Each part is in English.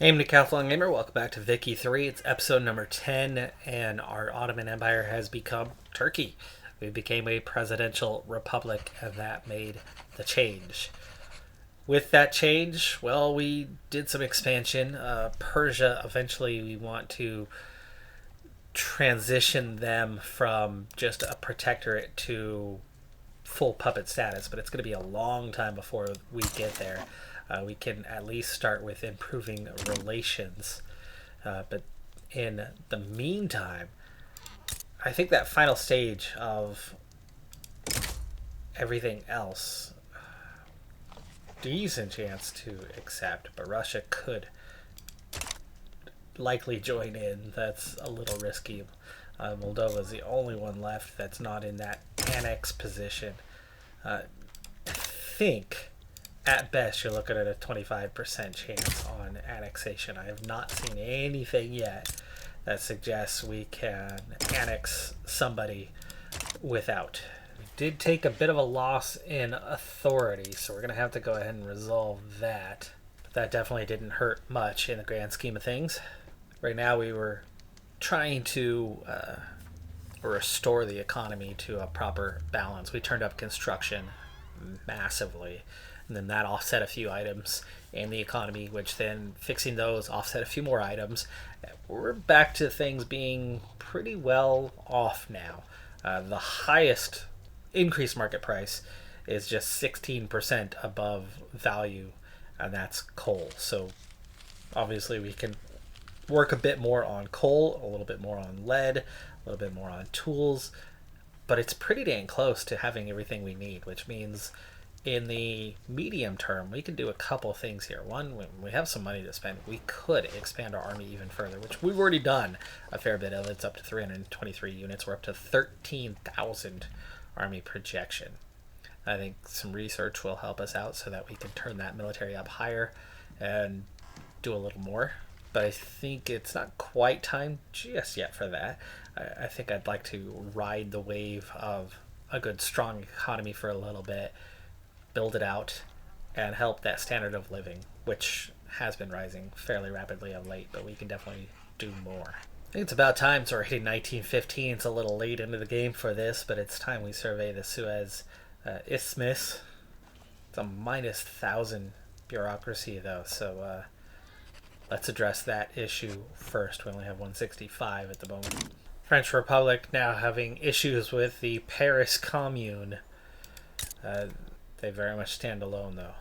Hey, I'm Decathlon Gamer. Welcome back to Vicky 3. It's episode number 10, and our Ottoman Empire has become Turkey. We became a presidential republic, and that made the change. With that change, well, we did some expansion. Persia, eventually, we want to transition them from just a protectorate to full puppet status, but it's going to be a long time before we get there. We can at least start with improving relations. But in the meantime, I think that final stage of everything else, decent chance to accept, but Russia could likely join in. That's a little risky. Moldova is the only one left that's not in that annex position. I think at best you're looking at a 25% chance on annexation. I have not seen anything yet that suggests we can annex somebody without. We did take a bit of a loss in authority, so we're going to have to go ahead and resolve that. But that definitely didn't hurt much in the grand scheme of things. Right now we were trying to restore the economy to a proper balance. We turned up construction massively, and then that offset a few items in the economy, which then fixing those offset a few more items. We're back to things being pretty well off now. The highest increased market price is just 16% above value, and that's coal. So obviously we can work a bit more on coal, a little bit more on lead, a little bit more on tools, but it's pretty dang close to having everything we need, which means in the medium term, we can do a couple things here. One, when we have some money to spend, we could expand our army even further, which we've already done a fair bit of. It's up to 323 units. We're up to 13,000 army projection. I think some research will help us out so that we can turn that military up higher and do a little more. But I think it's not quite time just yet for that. I think I'd like to ride the wave of a good, strong economy for a little bit, build it out, and help that standard of living, which has been rising fairly rapidly of late, but we can definitely do more. I think it's about time. It's already 1915. It's a little late into the game for this, but it's time we survey the Suez Isthmus. It's a minus 1,000 bureaucracy, though, so let's address that issue first. We only have 165 at the moment. French Republic now having issues with the Paris Commune. They very much stand alone, though.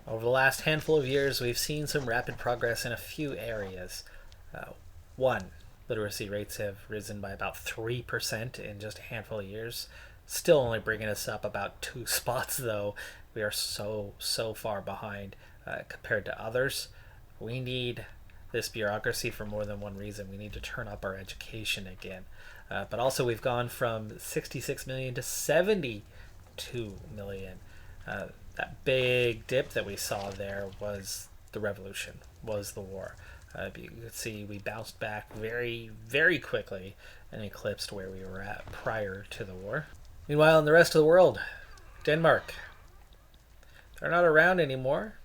Over the last handful of years, we've seen some rapid progress in a few areas. One, literacy rates have risen by about 3% in just a handful of years. Still only bringing us up about 2 spots, though. We are so far behind compared to others. We need this bureaucracy for more than one reason. We need to turn up our education again. But also we've gone from 66 million to 72 million. That big dip that we saw there was the revolution, was the war. You can see we bounced back very, very quickly and eclipsed where we were at prior to the war. Meanwhile, in the rest of the world, Denmark, they're not around anymore,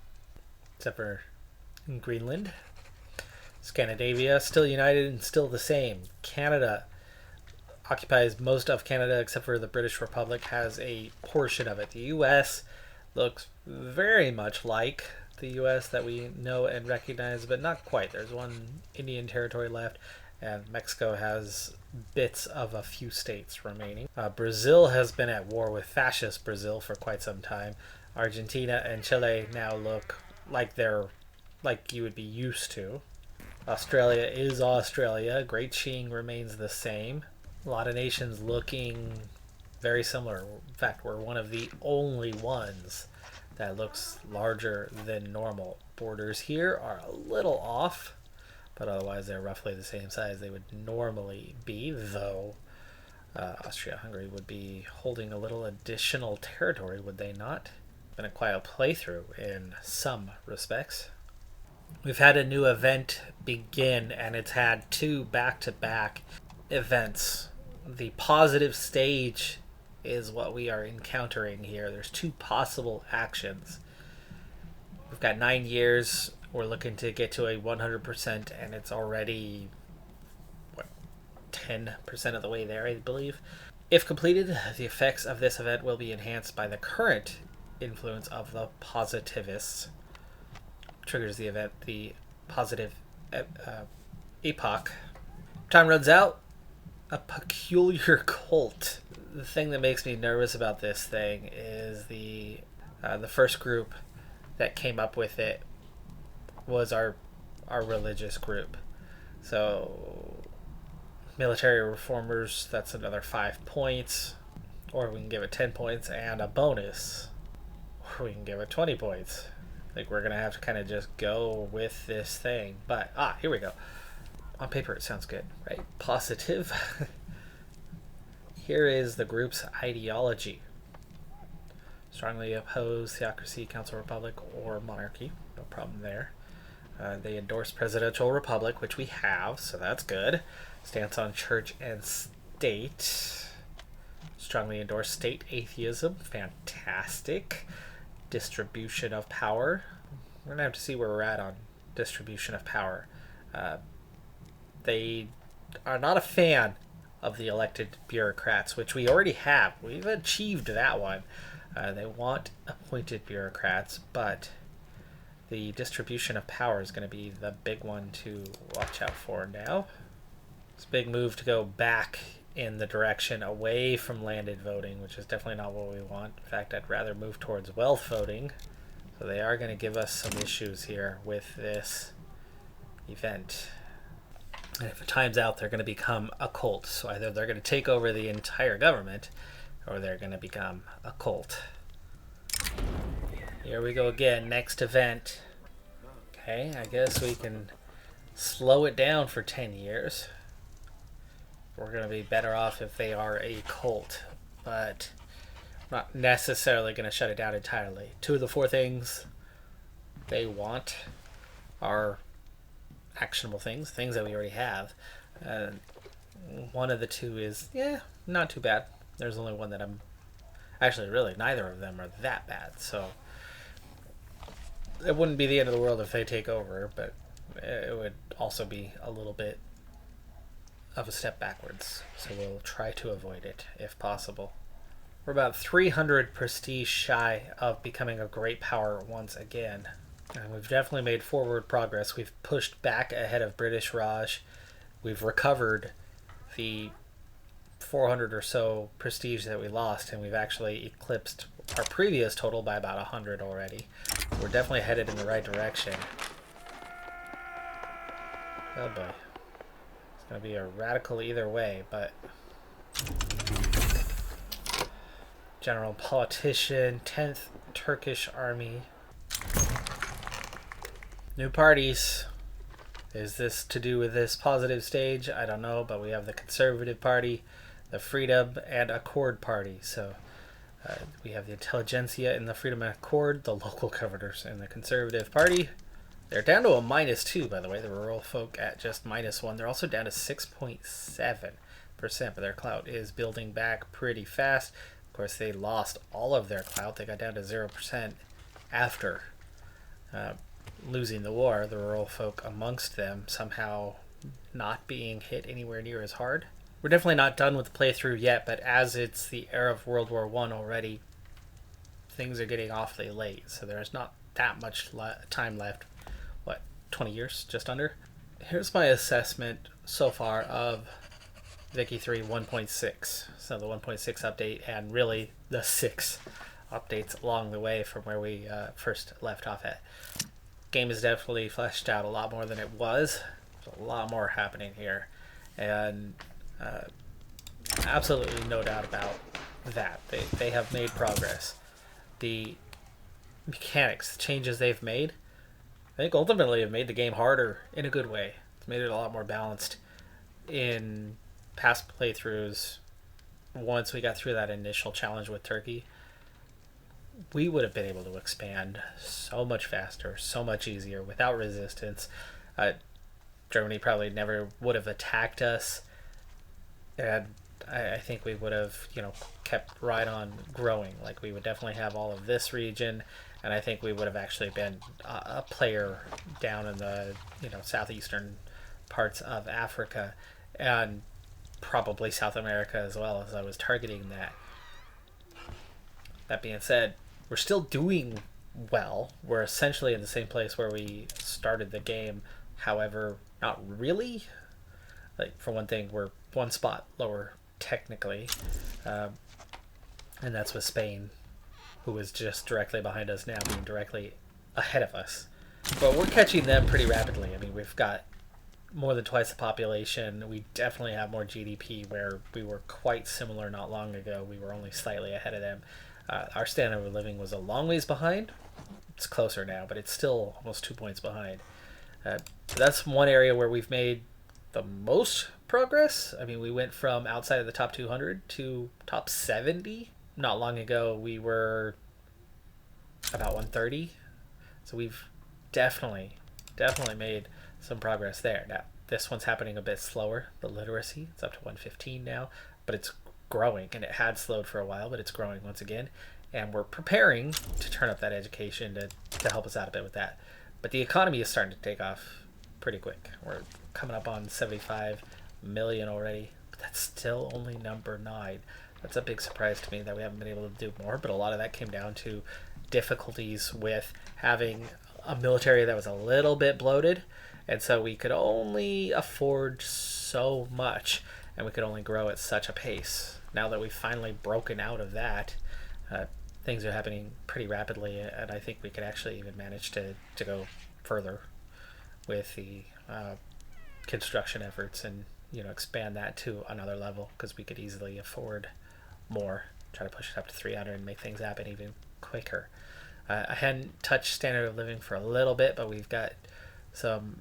except for Greenland. Scandinavia, still united and still the same. Canada occupies most of Canada except for the British Republic, has a portion of it. The U.S. looks very much like the U.S. that we know and recognize, but not quite. There's one Indian territory left, and Mexico has bits of a few states remaining. Brazil has been at war with fascist Brazil for quite some time. Argentina and Chile now look like they're like you would be used to. Australia is Australia. Great Qing remains the same. A lot of nations looking very similar. In fact, we're one of the only ones that looks larger than normal. Borders here are a little off, but otherwise they're roughly the same size they would normally be, though Austria-Hungary would be holding a little additional territory, would they not? Been a quiet playthrough in some respects. We've had a new event begin, and it's had 2 back-to-back events. The positive stage is what we are encountering here. There's 2 possible actions. We've got 9 years We're looking to get to a 100%, and it's already, what, 10% of the way there, I believe. If completed, the effects of this event will be enhanced by the current influence of the positivists. Triggers the event, the positive epoch. Time runs out. A peculiar cult. The thing that makes me nervous about this thing is the first group that came up with it was our religious group. So military reformers, that's another 5 points, or we can give it 10 points and a bonus, or we can give it 20 points. Like, we're gonna have to kind of just go with this thing. But here we go. On paper it sounds good, right? Positive. Here is the group's ideology. Strongly oppose theocracy, council republic, or monarchy. No problem there. They endorse presidential republic, which we have, so that's good. Stance on church and state. Strongly endorse state atheism. Fantastic. Distribution of power. We're going to have to see where we're at on distribution of power. They are not a fan of the elected bureaucrats, which we already have. We've achieved that one. They want appointed bureaucrats, but the distribution of power is going to be the big one to watch out for now. It's a big move to go back in the direction away from landed voting, which is definitely not what we want. In fact, I'd rather move towards wealth voting. So they are going to give us some issues here with this event. And if it times out, they're going to become a cult. So either they're going to take over the entire government, or they're going to become a cult. Here we go again. Next event. Okay, I guess we can slow it down for 10 years. We're going to be better off if they are a cult, but I'm not necessarily going to shut it down entirely. 2 of the 4 things they want are actionable things that we already have. One of the 2 is, not too bad. There's only one that I'm... Actually, really, neither of them are that bad, so it wouldn't be the end of the world if they take over, but it would also be a little bit of a step backwards, so we'll try to avoid it if possible. We're about 300 prestige shy of becoming a great power once again, and we've definitely made forward progress. We've pushed back ahead of British Raj. We've recovered the 400 or so prestige that we lost, and we've actually eclipsed our previous total by about 100 already. We're definitely headed in the right direction. Oh boy. It's going to be a radical either way, but... General politician, 10th Turkish army. New parties. Is this to do with this positive stage? I don't know, but we have the Conservative Party, the Freedom and Accord Party. So we have the Intelligentsia in the Freedom and Accord, the local governors in the Conservative Party. They're down to a -2, by the way. The rural folk at just -1. They're also down to 6.7%, but their clout is building back pretty fast. Of course, they lost all of their clout. They got down to 0% after losing the war. The rural folk amongst them somehow not being hit anywhere near as hard. We're definitely not done with the playthrough yet, but as it's the era of World War I already, things are getting awfully late, so there's not that much time left. 20 years, just under. Here's my assessment so far of Vicky 3 1.6. So the 1.6 update, and really the 6 updates along the way from where we first left off at. Game is definitely fleshed out a lot more than it was. There's a lot more happening here, and absolutely no doubt about that. They have made progress. The mechanics, the changes they've made, I think ultimately have made the game harder in a good way. It's made it a lot more balanced. In past playthroughs, once we got through that initial challenge with Turkey, we would have been able to expand so much faster, so much easier, without resistance. Germany probably never would have attacked us, and I think we would have, kept right on growing. Like, we would definitely have all of this region, and I think we would have actually been a player down in the, southeastern parts of Africa, and probably South America as well, as I was targeting that. That being said, we're still doing well. We're essentially in the same place where we started the game. However, not really. Like, for one thing, we're one spot lower technically, and that's with Spain, who is just directly behind us now, being directly ahead of us. But we're catching them pretty rapidly. I mean, we've got more than twice the population. We definitely have more GDP, where we were quite similar not long ago. We were only slightly ahead of them. Our standard of living was a long ways behind. It's closer now, but it's still almost 2 points behind. That's one area where we've made the most progress. I mean, we went from outside of the top 200 to top 70. Not long ago, we were about 130. So we've definitely made some progress there. Now, this one's happening a bit slower, the literacy. It's up to 115 now, but it's growing, and it had slowed for a while, but it's growing once again. And we're preparing to turn up that education to help us out a bit with that. But the economy is starting to take off pretty quick. We're coming up on 75 million already, but that's still only number 9. That's a big surprise to me that we haven't been able to do more, but a lot of that came down to difficulties with having a military that was a little bit bloated, and so we could only afford so much, and we could only grow at such a pace. Now that we've finally broken out of that, things are happening pretty rapidly, and I think we could actually even manage to go further with the construction efforts, and expand that to another level, because we could easily afford more, try to push it up to 300 and make things happen even quicker. I hadn't touched standard of living for a little bit, but we've got some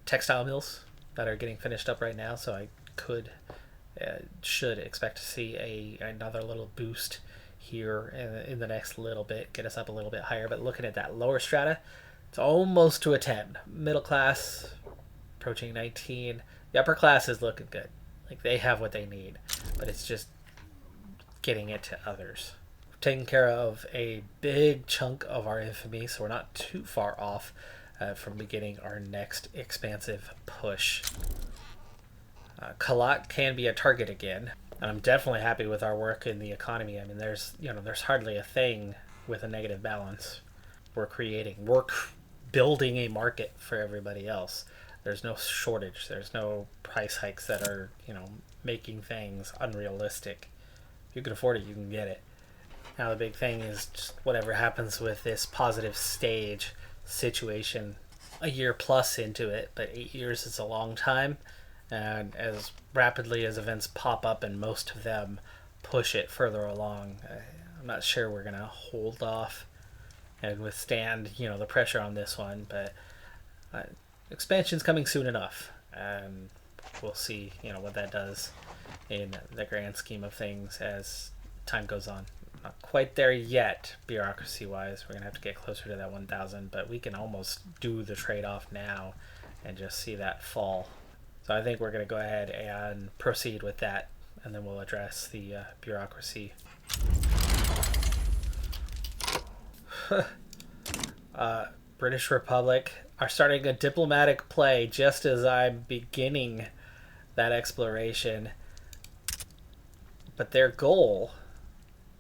textile mills that are getting finished up right now, so I should expect to see another little boost here in the next little bit, get us up a little bit higher. But looking at that lower strata, it's almost to a 10. Middle class approaching 19. The upper class is looking good. Like, they have what they need, but it's just getting it to others. We're taking care of a big chunk of our infamy, so we're not too far off from beginning our next expansive push. Kalat can be a target again, and I'm definitely happy with our work in the economy. I mean, there's hardly a thing with a negative balance. We're building a market for everybody else. There's no shortage. There's no price hikes that are, making things unrealistic. If you can afford it, you can get it. Now the big thing is just whatever happens with this positive stage situation. A year plus into it, but 8 years is a long time. And as rapidly as events pop up, and most of them push it further along, I'm not sure we're going to hold off and withstand, the pressure on this one. But expansion's coming soon enough, and we'll see, what that does in the grand scheme of things as time goes on. Not quite there yet, bureaucracy-wise. We're going to have to get closer to that 1,000, but we can almost do the trade-off now and just see that fall. So I think we're going to go ahead and proceed with that, and then we'll address the bureaucracy. British Republic are starting a diplomatic play just as I'm beginning that exploration. But their goal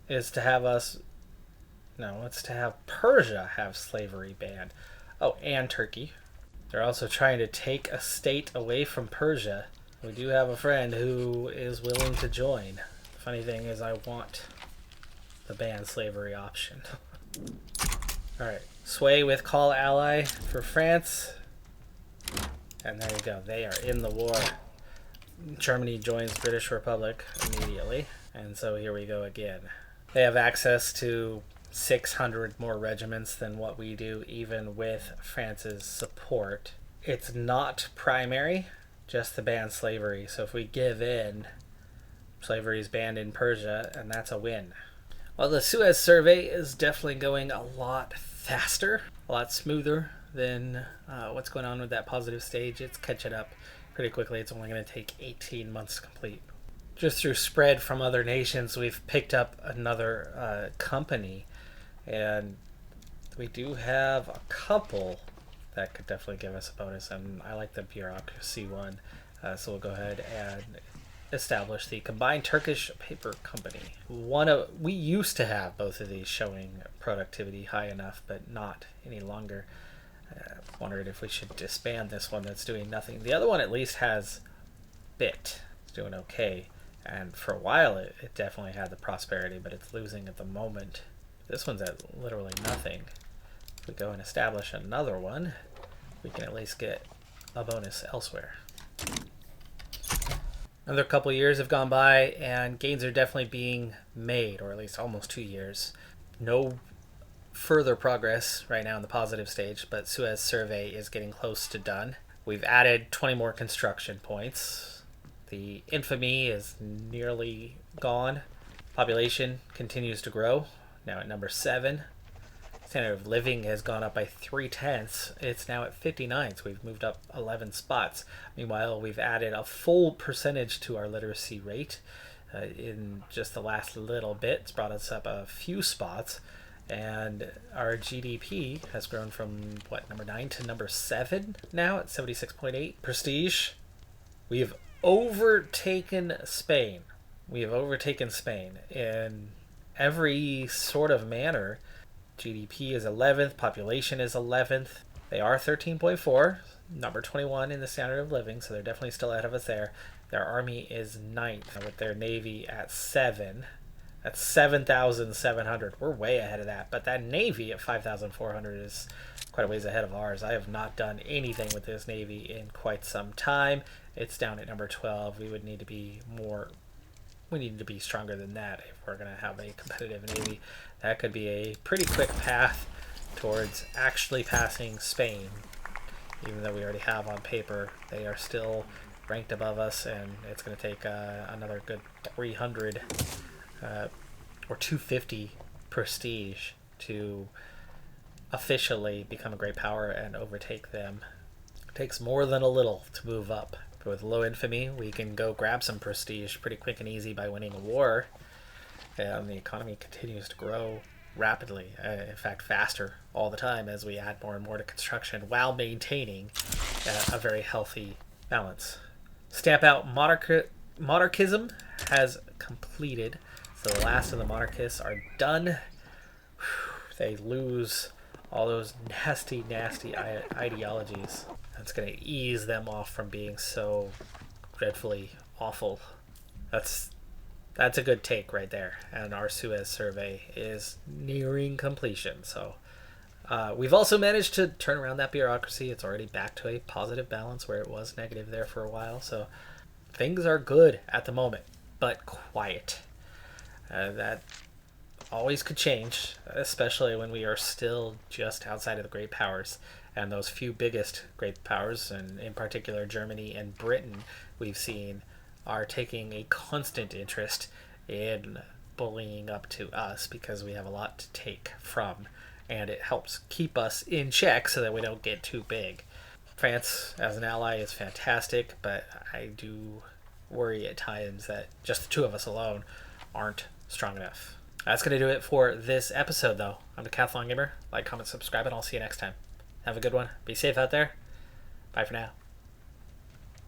is to have it's to have Persia have slavery banned. Oh, and Turkey. They're also trying to take a state away from Persia. We do have a friend who is willing to join. The funny thing is, I want the ban slavery option. Alright, sway with call ally for France. And there you go, they are in the war. Germany joins British Republic immediately. And so here we go again. They have access to 600 more regiments than what we do, even with France's support. It's not primary, just to ban slavery. So if we give in, slavery is banned in Persia, and that's a win. Well, the Suez survey is definitely going a lot faster, a lot smoother than what's going on with that positive stage. It's catching up pretty quickly. It's only going to take 18 months to complete, just through spread from other nations, we've picked up another company, and we do have a couple that could definitely give us a bonus, and I like the bureaucracy one. So we'll go ahead and establish the combined Turkish paper company. We used to have both of these showing productivity high enough, but not any longer. Wondered if we should disband this one that's doing nothing. The other one at least has bit. It's doing okay, and for a while it definitely had the prosperity, but it's losing at the moment. This one's at literally nothing. If we go and establish another one, we can at least get a bonus elsewhere. Another couple years have gone by, and gains are definitely being made, or at least almost 2 years. No further progress right now in the positive stage, but Suez survey is getting close to done. We've added 20 more construction points. The infamy is nearly gone. Population continues to grow, now at number 7. Standard of living has gone up by 3/10. It's now at 59, so we've moved up 11 spots. Meanwhile, we've added a full percentage to our literacy rate in just the last little bit. It's brought us up a few spots, and our GDP has grown from number 9 to number 7 now at 76.8. Prestige, we have overtaken Spain. We have overtaken Spain in every sort of manner. GDP is 11th, population is 11th. They are 13.4, number 21 in the standard of living, so they're definitely still ahead of us there. Their army is 9th, with their navy at 7. That's 7,700. We're way ahead of that, but that navy at 5,400 is quite a ways ahead of ours. I have not done anything with this navy in quite some time. It's down at number 12. We would need to be stronger than that if we're going to have a competitive navy. That could be a pretty quick path towards actually passing Spain. Even though we already have on paper, they are still ranked above us, and it's going to take another good 300 or 250 prestige to officially become a great power and overtake them. It takes more than a little to move up. But with low infamy, we can go grab some prestige pretty quick and easy by winning a war. And the economy continues to grow rapidly, in fact faster all the time as we add more and more to construction while maintaining a very healthy balance. Stamp out monarchism has completed, so the last of the monarchists are done. They lose all those nasty ideologies. That's going to ease them off from being so dreadfully awful. That's a good take right there. And our Suez survey is nearing completion. So we've also managed to turn around that bureaucracy. It's already back to a positive balance where it was negative there for a while. So things are good at the moment, but quiet. That always could change, especially when we are still just outside of the great powers. And those few biggest great powers, and in particular Germany and Britain, we've seen are taking a constant interest in bullying up to us because we have a lot to take from, and it helps keep us in check so that we don't get too big. France as an ally is fantastic, but I do worry at times that just the two of us alone aren't strong enough. That's going to do it for this episode, though. I'm Decathlon Gamer. Like, comment, subscribe, and I'll see you next time. Have a good one. Be safe out there. Bye for now.